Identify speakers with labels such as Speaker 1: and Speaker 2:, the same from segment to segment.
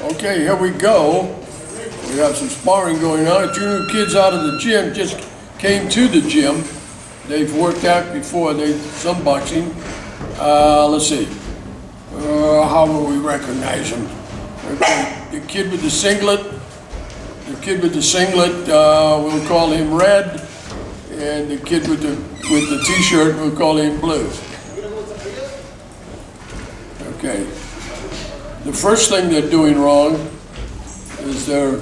Speaker 1: Okay, here we go. We have some sparring going on. 2 new kids out of the gym just came to the gym. They've worked out before, some boxing. Let's see. How will we recognize them? Okay, the kid with the singlet. We'll call him red. And the kid with the t-shirt, we'll call him blue. Okay. The first thing they're doing wrong is the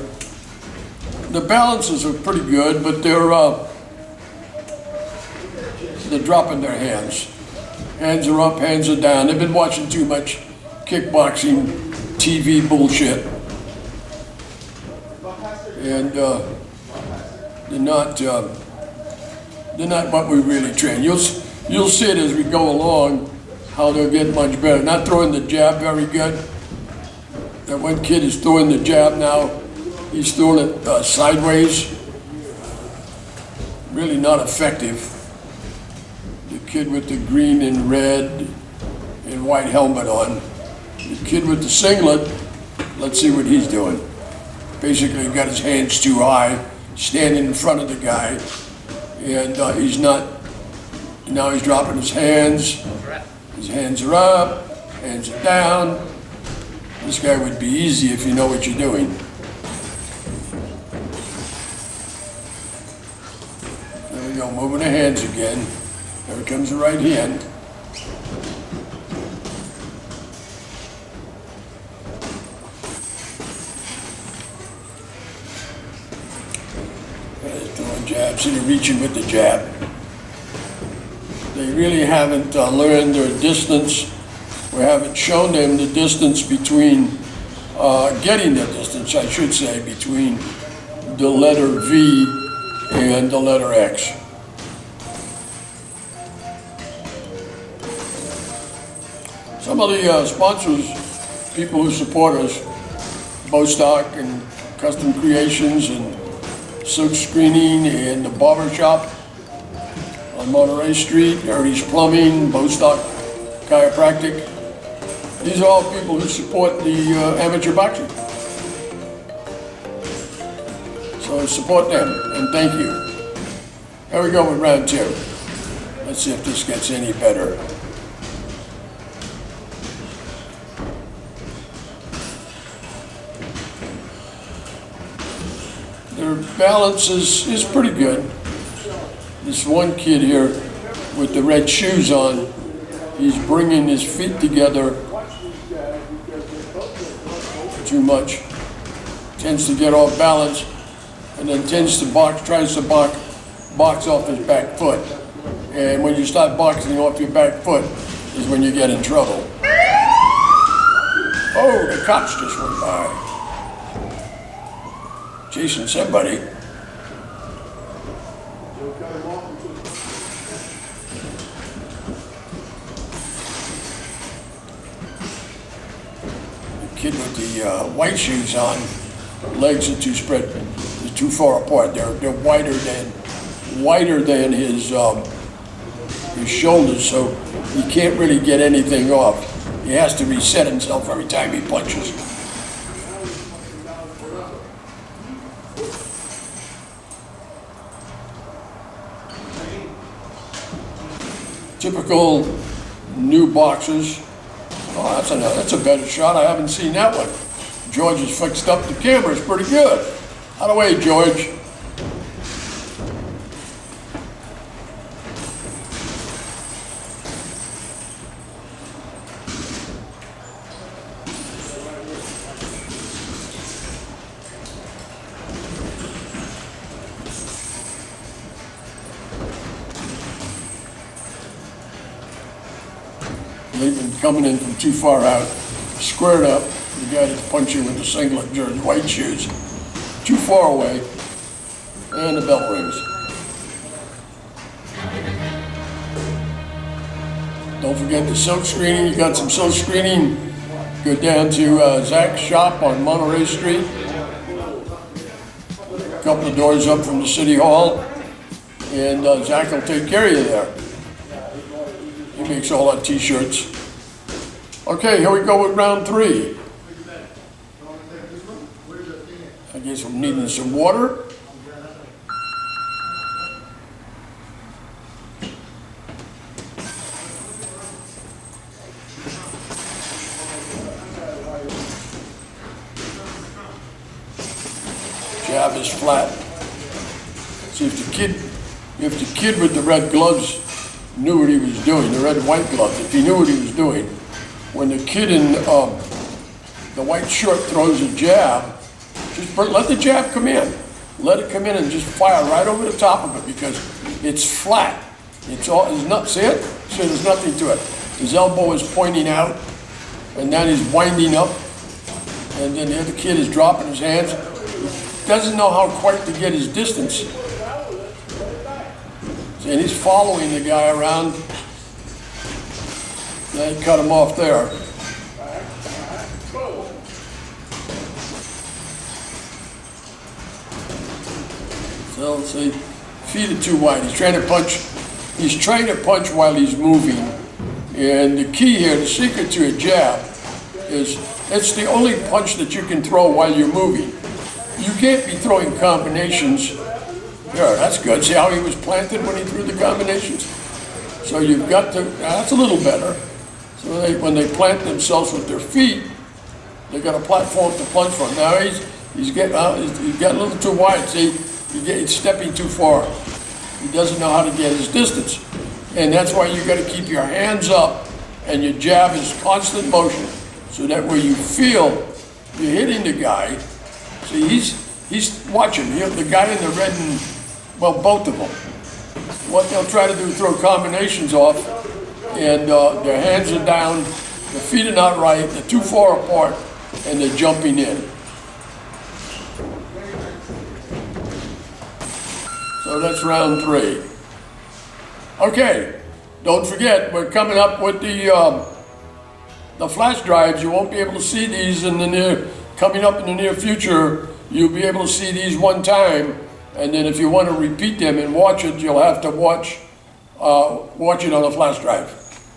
Speaker 1: balances are pretty good, but they're dropping their hands. Hands are up, hands are down. They've been watching too much kickboxing TV bullshit, and they're not what we really train. You'll see it as we go along how they'll get much better. Not throwing the jab very good. That one kid is throwing the jab now. He's throwing it sideways. Really not effective. The kid with the green and red and white helmet on. The kid with the singlet, let's see what he's doing. Basically got his hands too high, standing in front of the guy. And now he's dropping his hands. His hands are up, hands are down. This guy would be easy if you know what you're doing. There we go, moving the hands again. There comes the right hand. There's throwing jabs, and reaching with the jab. They really haven't learned their distance. We haven't shown them the distance between, getting the distance, I should say, between the letter V and the letter X. Some of the sponsors, people who support us, Bostock and Custom Creations and Silk Screening and the Barber Shop on Monterey Street, Ernie's Plumbing, Bostock Chiropractic. These are all people who support the amateur boxing. So support them, and thank you. Here we go with round 2. Let's see if this gets any better. Their balance is pretty good. This one kid here with the red shoes on, he's bringing his feet together too much. Tends to get off balance, and then tries to box off his back foot. And when you start boxing off your back foot is when you get in trouble. Oh, the cops just went by. Chasing somebody. Kid with the white shoes on, legs are too spread, they're too far apart. They're wider than his shoulders, so he can't really get anything off. He has to reset himself every time he punches. Typical new boxers. Oh, that's a better shot. I haven't seen that one. George has fixed up the camera. It's pretty good. Out of the way, George. They've been coming in from too far out, squared up. The guy that's punching with the singlet jersey, white shoes, too far away, and the bell rings. Don't forget the silk screening. You got some silk screening. Go down to Zach's shop on Monterey Street. A couple of doors up from the City Hall, and Zach will take care of you there. He makes all our t-shirts. Okay, here we go with round 3. I guess I'm needing some water. Jab is flat. See, if the kid with the red gloves knew what he was doing, the red and white gloves, if he knew what he was doing, when the kid in the white shirt throws a jab, just let the jab come in. Let it come in and just fire right over the top of it because it's flat. It's not, see it? See, there's nothing to it. His elbow is pointing out, and then he's winding up, and then the other kid is dropping his hands. He doesn't know how quite to get his distance. See, and he's following the guy around. They cut him off there. So let's see, feet are too wide. He's trying to punch while he's moving. And the key here, the secret to a jab, is it's the only punch that you can throw while you're moving. You can't be throwing combinations. There, that's good. See how he was planted when he threw the combinations? So you've got to, that's a little better. So when they plant themselves with their feet, they've got a platform to plunge from. Now he's getting a little too wide. See, he's stepping too far. He doesn't know how to get his distance. And that's why you got to keep your hands up and your jab is constant motion. So that when you feel you're hitting the guy, see, he's watching. The guy in the red and, well, both of them. What they'll try to do is throw combinations off, and their hands are down, their feet are not right, they're too far apart, and they're jumping in. So that's round 3. Okay, don't forget, we're coming up with the flash drives. You won't be able to see these coming up in the near future. You'll be able to see these one time, and then if you want to repeat them and watch it, you'll have to watch it on a flash drive.